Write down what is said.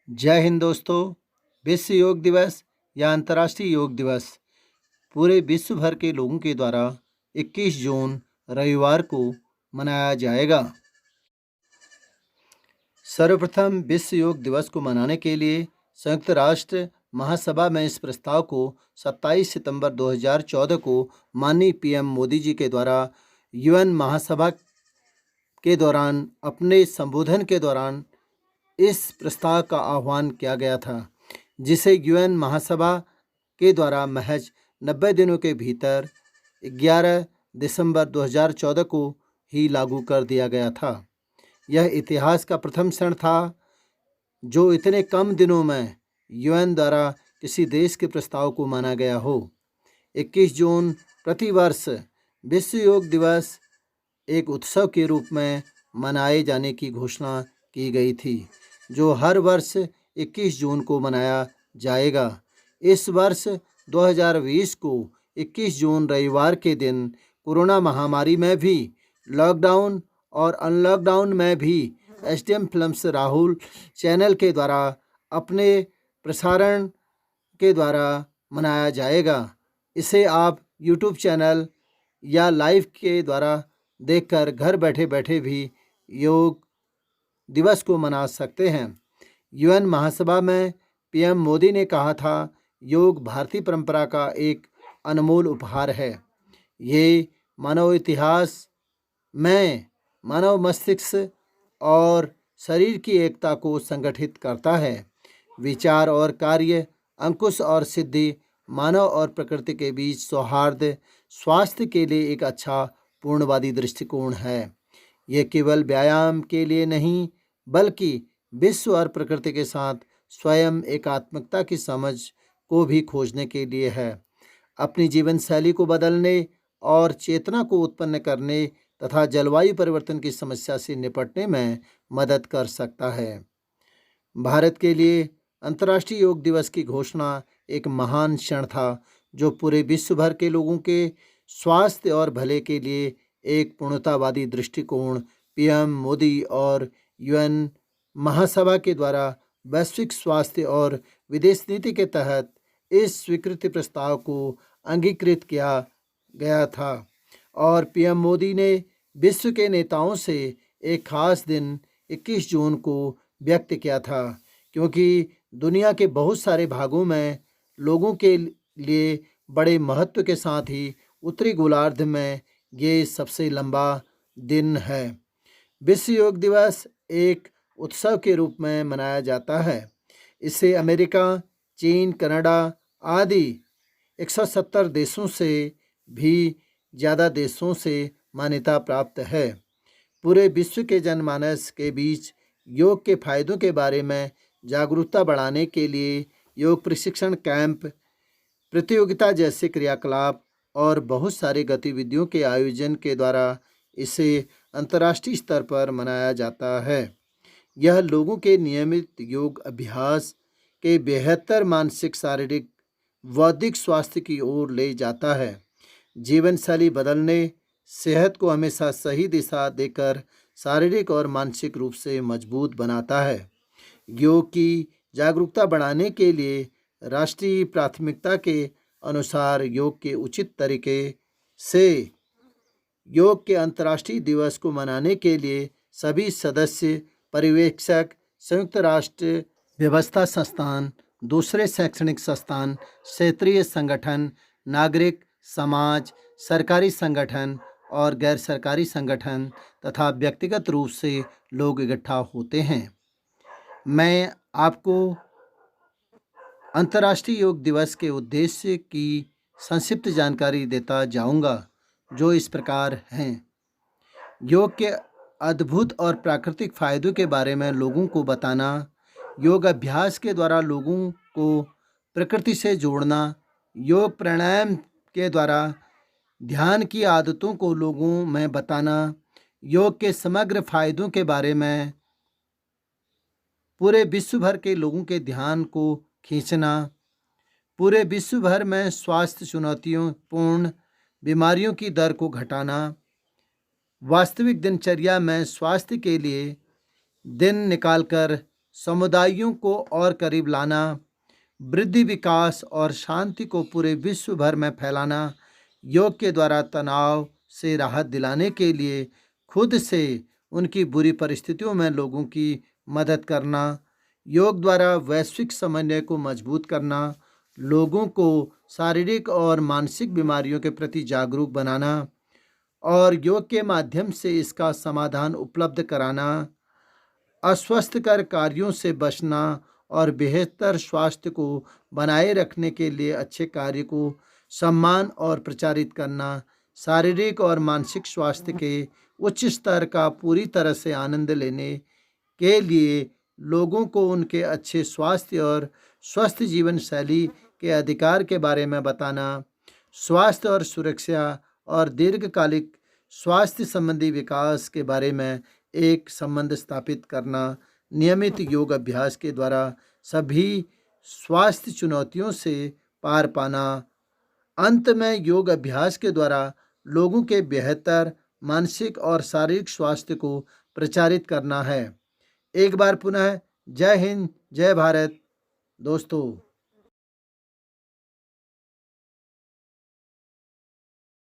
जय हिंद दोस्तों। विश्व योग दिवस या अंतर्राष्ट्रीय योग दिवस पूरे विश्व भर के लोगों के द्वारा 21 जून रविवार को मनाया जाएगा। सर्वप्रथम विश्व योग दिवस को मनाने के लिए संयुक्त राष्ट्र महासभा में इस प्रस्ताव को 27 सितंबर 2014 को माननीय पीएम मोदी जी के द्वारा यूएन महासभा के दौरान अपने संबोधन के दौरान इस प्रस्ताव का आह्वान किया गया था, जिसे यूएन महासभा के द्वारा महज 90 दिनों के भीतर 11 दिसंबर 2014 को ही लागू कर दिया गया था। यह इतिहास का प्रथम क्षण था जो इतने कम दिनों में यूएन द्वारा किसी देश के प्रस्ताव को माना गया हो। 21 जून प्रतिवर्ष विश्व योग दिवस एक उत्सव के रूप में मनाए जाने की घोषणा की गई थी, जो हर वर्ष 21 जून को मनाया जाएगा। इस वर्ष 2020 को 21 जून रविवार के दिन कोरोना महामारी में भी लॉकडाउन और अनलॉकडाउन में भी एसडीएम फिल्म्स राहुल चैनल के द्वारा अपने प्रसारण के द्वारा मनाया जाएगा। इसे आप यूट्यूब चैनल या लाइव के द्वारा देखकर घर बैठे बैठे भी योग दिवस को मना सकते हैं। यूएन महासभा में पीएम मोदी ने कहा था, योग भारतीय परंपरा का एक अनमोल उपहार है। ये मानव इतिहास में मानव मस्तिष्क और शरीर की एकता को संगठित करता है। विचार और कार्य, अंकुश और सिद्धि, मानव और प्रकृति के बीच सौहार्द स्वास्थ्य के लिए एक अच्छा पूर्णवादी दृष्टिकोण है। ये केवल व्यायाम के लिए नहीं, बल्कि विश्व और प्रकृति के साथ स्वयं एकात्मकता की समझ को भी खोजने के लिए है। अपनी जीवन शैली को बदलने और चेतना को उत्पन्न करने तथा जलवायु परिवर्तन की समस्या से निपटने में मदद कर सकता है। भारत के लिए अंतर्राष्ट्रीय योग दिवस की घोषणा एक महान क्षण था, जो पूरे विश्व भर के लोगों के स्वास्थ्य और भले के लिए एक पूर्णतावादी दृष्टिकोण पीएम मोदी और यूएन महासभा के द्वारा वैश्विक स्वास्थ्य और विदेश नीति के तहत इस स्वीकृति प्रस्ताव को अंगीकृत किया गया था। और पीएम मोदी ने विश्व के नेताओं से एक खास दिन 21 जून को व्यक्त किया था, क्योंकि दुनिया के बहुत सारे भागों में लोगों के लिए बड़े महत्व के साथ ही उत्तरी गोलार्ध में ये सबसे लंबा दिन है। विश्व योग दिवस एक उत्सव के रूप में मनाया जाता है। इसे अमेरिका, चीन, कनाडा आदि 170 देशों से भी ज़्यादा देशों से मान्यता प्राप्त है। पूरे विश्व के जनमानस के बीच योग के फायदों के बारे में जागरूकता बढ़ाने के लिए योग प्रशिक्षण कैंप, प्रतियोगिता जैसे क्रियाकलाप और बहुत सारे गतिविधियों के आयोजन के द्वारा इसे अंतर्राष्ट्रीय स्तर पर मनाया जाता है। यह लोगों के नियमित योग अभ्यास के बेहतर मानसिक, शारीरिक, बौद्धिक स्वास्थ्य की ओर ले जाता है। जीवन शैली बदलने, सेहत को हमेशा सही दिशा देकर शारीरिक और मानसिक रूप से मजबूत बनाता है। योग की जागरूकता बढ़ाने के लिए राष्ट्रीय प्राथमिकता के अनुसार योग के उचित तरीके से योग के अंतर्राष्ट्रीय दिवस को मनाने के लिए सभी सदस्य, पर्यवेक्षक, संयुक्त राष्ट्र व्यवस्था संस्थान, दूसरे शैक्षणिक संस्थान, क्षेत्रीय संगठन, नागरिक समाज, सरकारी संगठन और गैर सरकारी संगठन तथा व्यक्तिगत रूप से लोग इकट्ठा होते हैं। मैं आपको अंतर्राष्ट्रीय योग दिवस के उद्देश्य की संक्षिप्त जानकारी देता जाऊंगा, जो इस प्रकार हैं। योग के अद्भुत और प्राकृतिक फायदों के बारे में लोगों को बताना, योग अभ्यास के द्वारा लोगों को प्रकृति से जोड़ना, योग प्राणायाम के द्वारा ध्यान की आदतों को लोगों में बताना, योग के समग्र फायदों के बारे में पूरे विश्व भर के लोगों के ध्यान को खींचना, पूरे विश्व भर में स्वास्थ्य चुनौतियों पूर्ण बीमारियों की दर को घटाना, वास्तविक दिनचर्या में स्वास्थ्य के लिए दिन निकालकर समुदायों को और करीब लाना, वृद्धि, विकास और शांति को पूरे विश्व भर में फैलाना। योग के द्वारा तनाव से राहत दिलाने के लिए खुद से उनकी बुरी परिस्थितियों में लोगों की मदद करना। योग द्वारा वैश्विक समन्वय को मजबूत करना, लोगों को शारीरिक और मानसिक बीमारियों के प्रति जागरूक बनाना और योग के माध्यम से इसका समाधान उपलब्ध कराना, अस्वस्थकर कार्यों से बचना और बेहतर स्वास्थ्य को बनाए रखने के लिए अच्छे कार्य को सम्मान और प्रचारित करना, शारीरिक और मानसिक स्वास्थ्य के उच्च स्तर का पूरी तरह से आनंद लेने के लिए लोगों को उनके अच्छे स्वास्थ्य और स्वस्थ जीवन शैली के अधिकार के बारे में बताना, स्वास्थ्य और सुरक्षा और दीर्घकालिक स्वास्थ्य संबंधी विकास के बारे में एक संबंध स्थापित करना। नियमित योग अभ्यास के द्वारा सभी स्वास्थ्य चुनौतियों से पार पाना। अंत में योग अभ्यास के द्वारा लोगों के बेहतर मानसिक और शारीरिक स्वास्थ्य को प्रचारित करना है। एक बार पुनः जय हिंद, जय भारत दोस्तों।